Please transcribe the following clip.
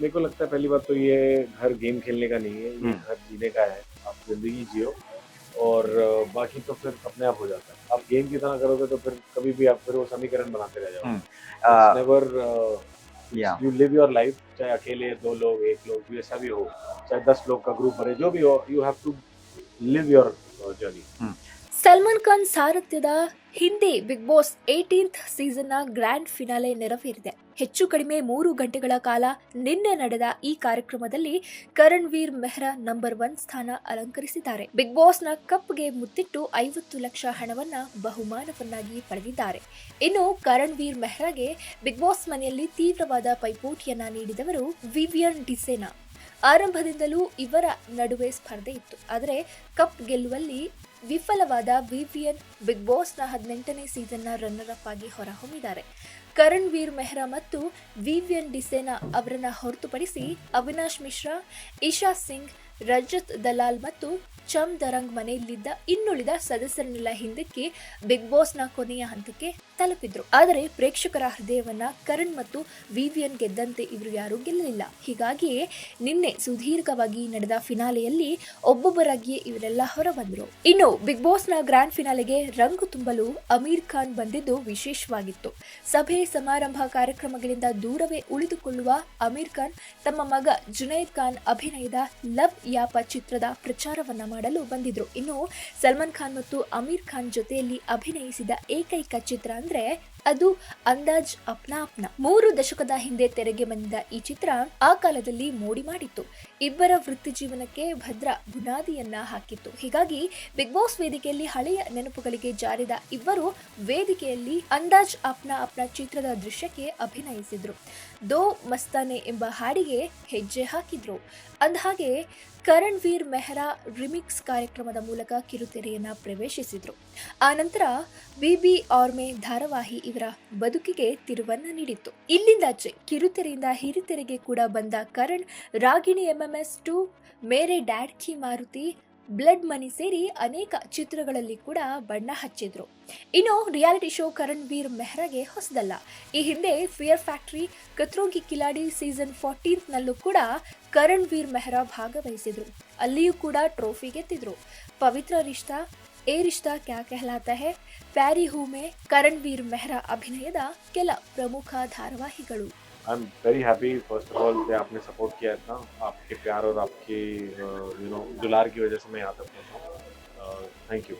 मेरे को लगता है पहली बात तो ये घर गेम खेलने का नहीं है, ये घर जीने का है। आप ज़िंदगी जियो और बाकी तो फिर अपने आप हो जाता है। आप गेम की तरह करोगे तो फिर कभी भी आप फिर वो समीकरण बनाते रह जाओगे। It's Uh, never yeah. You live your life, चाहे अकेले 2 लोग, 1 लोग, जैसा भी हो, चाहे 10 लोग का ग्रुप बने, जो भी हो, you have to live your journey. Salman Khan ಸಾರಥ್ಯದ ಹಿಂದೆ ಬಿಗ್ ಬಾಸ್ 18th ಸೀಸನ್ನ ಗ್ರ್ಯಾಂಡ್ ಫಿನಾಲೆ ನೆರವೇರಿದೆ. ಹೆಚ್ಚು ಕಡಿಮೆ 3 ಗಂಟೆಗಳ ಕಾಲ ನಿನ್ನೆ ನಡೆದ ಈ ಕಾರ್ಯಕ್ರಮದಲ್ಲಿ ಕರಣ್ ವೀರ್ ಮೆಹ್ರಾ ನಂಬರ್ 1 ಸ್ಥಾನ ಅಲಂಕರಿಸಿದ್ದಾರೆ. ಬಿಗ್ ಬಾಸ್ನ ಕಪ್ಗೆ ಮುತ್ತಿಟ್ಟು 50 ಲಕ್ಷ ಹಣವನ್ನ ಬಹುಮಾನವನ್ನಾಗಿ ಪಡೆದಿದ್ದಾರೆ. ಇನ್ನು ಕರಣ್ ವೀರ್ ಮೆಹ್ರಾಗೆ ಬಿಗ್ ಬಾಸ್ ಮನೆಯಲ್ಲಿ ತೀವ್ರವಾದ ಪೈಪೋಟಿಯನ್ನ ನೀಡಿದವರು ವಿವಿಯನ್ ಡಿಸೇನಾ. ಆರಂಭದಿಂದಲೂ ಇವರ ನಡುವೆ ಸ್ಪರ್ಧೆ ಇತ್ತು. ಆದರೆ ಕಪ್ ಗೆಲ್ಲುವಲ್ಲಿ ವಿಫಲವಾದ ವಿವಿಯನ್ ಬಿಗ್ ಬಾಸ್ನ 18ನೇ ಸೀಸನ್ನ ರನ್ನರ್ ಅಪ್ ಆಗಿ ಹೊರಹೊಮ್ಮಿದ್ದಾರೆ. ಕರಣ್ ವೀರ್ ಮೆಹ್ರಾ ಮತ್ತು ವಿವಿಯನ್ ಡಿಸೇನಾ ಅವರನ್ನ ಹೊರತುಪಡಿಸಿ ಅವಿನಾಶ್ ಮಿಶ್ರಾ, ಇಶಾ ಸಿಂಗ್, ರಜತ್ ದಲಾಲ್ ಮತ್ತು ಚಮ್ ದರಂಗ್ ಮನೆಯಲ್ಲಿದ್ದ ಇನ್ನುಳಿದ ಸದಸ್ಯರನ್ನೆಲ್ಲ ಹಿಂದಕ್ಕೆ ಬಿಗ್ ಬಾಸ್ನ ಕೊನೆಯ ಹಂತಕ್ಕೆ ತಲುಪಿದ್ರು. ಆದರೆ ಪ್ರೇಕ್ಷಕರ ಹೃದಯವನ್ನ ಕರಣ್ ಮತ್ತು ವಿವಿಯನ್ ಗೆದ್ದಂತೆ ಇವರು ಯಾರೂ ಗೆಲ್ಲಲಿಲ್ಲ. ಹೀಗಾಗಿಯೇ ನಿನ್ನೆ ಸುದೀರ್ಘವಾಗಿ ನಡೆದ ಫಿನಾಲೆಯಲ್ಲಿ ಒಬ್ಬೊಬ್ಬರಾಗಿಯೇ ಇವರೆಲ್ಲ ಹೊರಬಂದರು. ಇನ್ನು ಬಿಗ್ ಬಾಸ್ನ ಗ್ರ್ಯಾಂಡ್ ಫಿನಾಲೆಗೆ ರಂಗು ತುಂಬಲು ಅಮೀರ್ ಖಾನ್ ಬಂದಿದ್ದು ವಿಶೇಷವಾಗಿತ್ತು. ಸಭೆ ಸಮಾರಂಭ ಕಾರ್ಯಕ್ರಮಗಳಿಂದ ದೂರವೇ ಉಳಿದುಕೊಳ್ಳುವ ಅಮೀರ್ ಖಾನ್ ತಮ್ಮ ಮಗ ಜುನೈದ್ ಖಾನ್ ಅಭಿನಯದ ಲವ್ ಯಾಪ ಚಿತ್ರದ ಪ್ರಚಾರವನ್ನ ಮಾಡಲು ಬಂದಿದ್ರು. ಇನ್ನು ಸಲ್ಮಾನ್ ಖಾನ್ ಮತ್ತು ಅಮೀರ್ ಖಾನ್ ಜೊತೆಯಲ್ಲಿ ಅಭಿನಯಿಸಿದ ಏಕೈಕ ಚಿತ್ರ ಅಂದ್ರೆ ಅದು ಅಂದಾಜ್ ಅಪ್ನಾ ಅಪ್ನಾ. 3 ದಶಕದ ಹಿಂದೆ ತೆರೆಗೆ ಬಂದಿದ್ದ ಈ ಚಿತ್ರ ಆ ಕಾಲದಲ್ಲಿ ಮೋಡಿ ಮಾಡಿತ್ತು. ಇಬ್ಬರ ವೃತ್ತಿ ಜೀವನಕ್ಕೆ ಭದ್ರ ಬುನಾದಿಯನ್ನ ಹಾಕಿತ್ತು. ಹೀಗಾಗಿ ಬಿಗ್ ಬಾಸ್ ವೇದಿಕೆಯಲ್ಲಿ ಹಳೆಯ ನೆನಪುಗಳಿಗೆ ಜಾರಿದ ಇಬ್ಬರು ವೇದಿಕೆಯಲ್ಲಿ ಅಂದಾಜ್ ಅಪ್ನಾ ಅಪ್ನಾ ಚಿತ್ರದ ದೃಶ್ಯಕ್ಕೆ ಅಭಿನಯಿಸಿದ್ರು. ದೋ ಮಸ್ತಾನೆ ಎಂಬ ಹಾಡಿಗೆ ಹೆಜ್ಜೆ ಹಾಕಿದ್ರು. ಅಂದಹಾಗೆ ಕರಣ್ ವೀರ್ ಮೆಹ್ರಾ ರಿಮಿಕ್ಸ್ ಕಾರ್ಯಕ್ರಮದ ಮೂಲಕ ಕಿರುತೆರೆಯನ್ನ ಪ್ರವೇಶಿಸಿದ್ರು. ಆ ನಂತರ ಬಿಬಿ ಔರ್ ಧಾರಾವಾಹಿ ಇವರ ಬದುಕಿಗೆ ತಿರುವನ್ನ ನೀಡಿತ್ತು. ಇಲ್ಲಿಂದಾಚೆ ಕಿರುತೆರೆಯಿಂದ ಹಿರಿತೆರೆಗೆ ಕೂಡ ಬಂದ ಕರಣ್ ರಾಗಿಣಿ MMS 2, ಮೇರೆ ಡ್ಯಾಡ್ ಕಿ ಮಾರುತಿ, ಬ್ಲಡ್ ಮನಿ ಸೇರಿ ಅನೇಕ ಚಿತ್ರಗಳಲ್ಲಿ ಕೂಡ ಬಣ್ಣ ಹಚ್ಚಿದ್ರು. ಇನ್ನು ರಿಯಾಲಿಟಿ ಶೋ ಕರಣ್ ವೀರ್ ಮೆಹ್ರಾಗೆ ಹೊಸದಲ್ಲ. ಈ ಹಿಂದೆ ಫಿಯರ್ ಫ್ಯಾಕ್ಟರಿ, ಖತ್ರೋಂಕಿ ಕಿಲಾಡಿ ಸೀಸನ್ 14 ನಲ್ಲೂ ಕೂಡ ಕರಣ್ ವೀರ್ ಮೆಹ್ರಾ ಭಾಗವಹಿಸಿದ್ರು. ಅಲ್ಲಿಯೂ ಕೂಡ ಟ್ರೋಫಿ ಗೆದ್ದಿದ್ರು. ಪವಿತ್ರ ರಿಶ್ತಾ, ಎ ರಿಶ್ತಾ ಕ್ಯಾ ಕೆಹಲಾತಾ ಹೈ, ಪ್ಯಾರಿ ಹೂ ಮೇ ಕರಣ್ ವೀರ್ ಮೆಹ್ರಾ ಅಭಿನಯದ ಕೆಲ ಪ್ರಮುಖ ಧಾರಾವಾಹಿಗಳು. I am very happy first of all कि आपने सपोर्ट किया इतना, आपके प्यार और आपके दुलार की वजह से मैं यहाँ तक पहुँचा हूँ। Thank you.